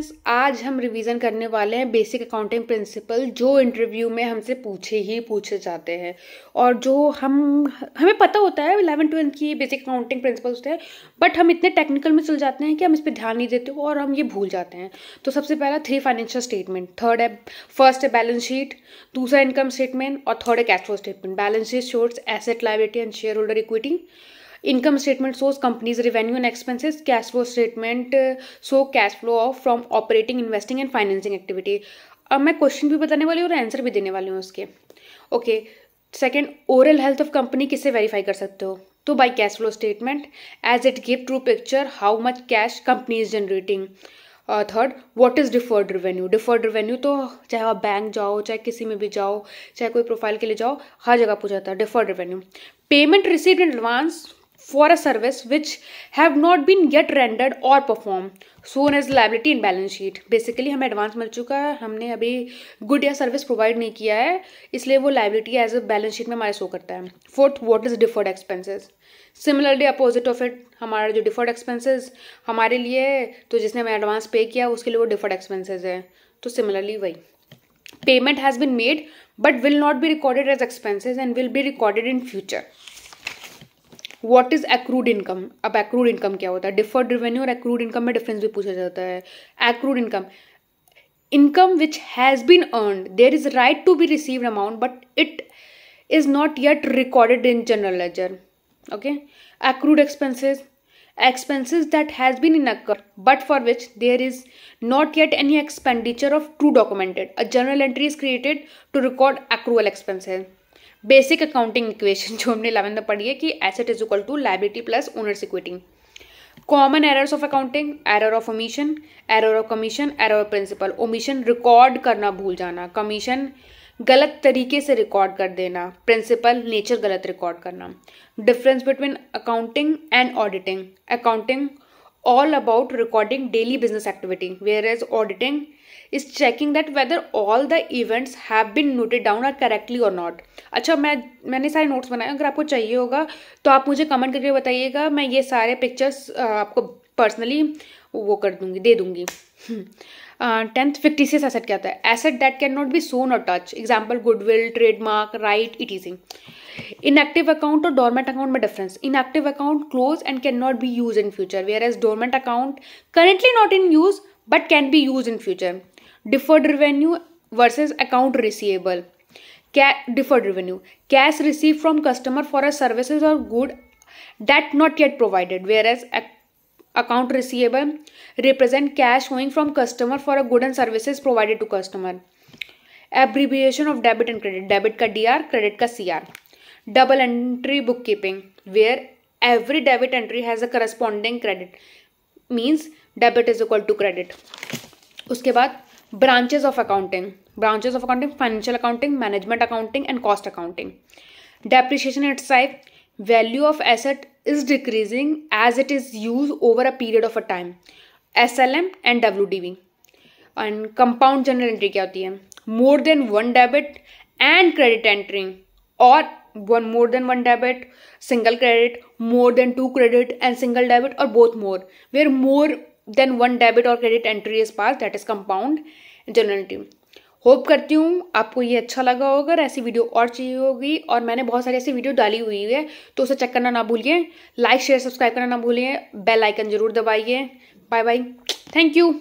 Students, आज हम revision करने वाले हैं बेसिक अकाउंटिंग प्रिंसिपल जो इंटरव्यू में हमसे पूछे जाते हैं और जो हमें पता होता है 11th-12th की बेसिक अकाउंटिंग प्रिंसिपल्स होते हैं, बट हम इतने टेक्निकल में चल जाते हैं कि हम इस पर ध्यान नहीं देते और हम ये भूल जाते हैं। तो सबसे पहला 3 फाइनेंशियल स्टेटमेंट, फर्स्ट है बैलेंस शीट, दूसरा इनकम स्टेटमेंट और थर्ड है cash flow statement. Balance sheet shows asset, liability and share holder equity. Income statement shows company's revenue and expenses. Cash flow statement show cash flow from operating, investing and financing activity. अब मैं question भी बताने वाली हूँ और answer भी देने वाली हूँ उसके। Okay, second, overall health of company किससे वेरीफाई कर सकते हो? तो by cash flow statement as it give true picture how much cash company is generating. Third, what is deferred revenue? Deferred revenue तो चाहे आप बैंक जाओ, चाहे किसी में भी जाओ, चाहे कोई प्रोफाइल के लिए जाओ, हर जगह पूछा जाता है deferred revenue. Payment received in advance for a service which have not been yet rendered or performed, shown as liability in balance sheet. Basically हमें एडवांस मिल चुका है, हमने अभी गुड या सर्विस प्रोवाइड नहीं किया है, इसलिए वो liability as a balance sheet में हमारे शो करता है। Fourth, what is deferred expenses? Similarly opposite of it, हमारा जो डिफर्ड एक्सपेंसेस हमारे लिए, तो जिसने हमें एडवांस पे किया उसके लिए वो डिफर्ड एक्सपेंसेस है। तो सिमिलरली वही, payment has been made but will not be recorded as expenses and will be recorded in future. What is accrued income? अब एक्रूड इनकम क्या होता है? डिफर्ड रेवेन्यू और एक्रूड इनकम में डिफरेंस भी पूछा जाता है। Accrued income, income which has been earned, there is right to be received amount but it is not yet recorded in general ledger. Okay, accrued expenses, expenses that has been incurred but for which there is not yet any expenditure of true documented. A journal entry is created to record accrual expenses. Basic accounting equation जो हमने 11th में पढ़ी है कि asset is equal to liability plus owners equity. Common errors of accounting, error of omission, error of commission, error of principle. Omission record करना भूल जाना, commission गलत तरीके से रिकॉर्ड कर देना, प्रिंसिपल नेचर गलत रिकॉर्ड करना। Difference between accounting and auditing, accounting all about recording daily business activity, whereas auditing is checking that whether all the events have been noted down are correctly or not. अच्छा, मैंने सारे notes बनाए, अगर आपको चाहिए होगा तो आप मुझे कमेंट करके बताइएगा, मैं ये सारे पिक्चर्स आपको पर्सनली वो कर दूंगी, दे दूंगी। 10th, fictitious एसेट क्या होता है? Asset that can not be seen और touch, example goodwill, trademark, right, ETC. Inactive account और डोरमेंट अकाउंट में difference, inactive account close and can not be use in future, where as dormant account currently not in use but can be use in future. Deferred revenue versus account receivable. Deferred revenue, cash receive from customer for a services और good that not yet provided, where as account receivable represent cash owing from customer for a good and services provided to customer. Abbreviation of debit and credit, debit का DR, credit का CR. Double entry bookkeeping, where every debit entry has a corresponding credit, means debit is equal to credit. उसके बाद branches of accounting, financial accounting, management accounting and cost accounting. Depreciation and its type, value of asset is decreasing as it is used over a period of a time, SLM and WDV. And compound journal entry क्या होती है? More than one debit and credit entry, or more than one debit, single credit, more than two credit and single debit, or both more, where more than one debit or credit entry is passed, that is compound journal entry. Hope करती हूँ आपको ये अच्छा लगा होगा, ऐसी video और चाहिए होगी और मैंने बहुत सारी ऐसी वीडियो डाली हुई है तो उसे चेक करना ना भूलिए, लाइक शेयर सब्सक्राइब करना ना भूलिए, बेल आइकन जरूर दबाइए। Bye bye, thank you.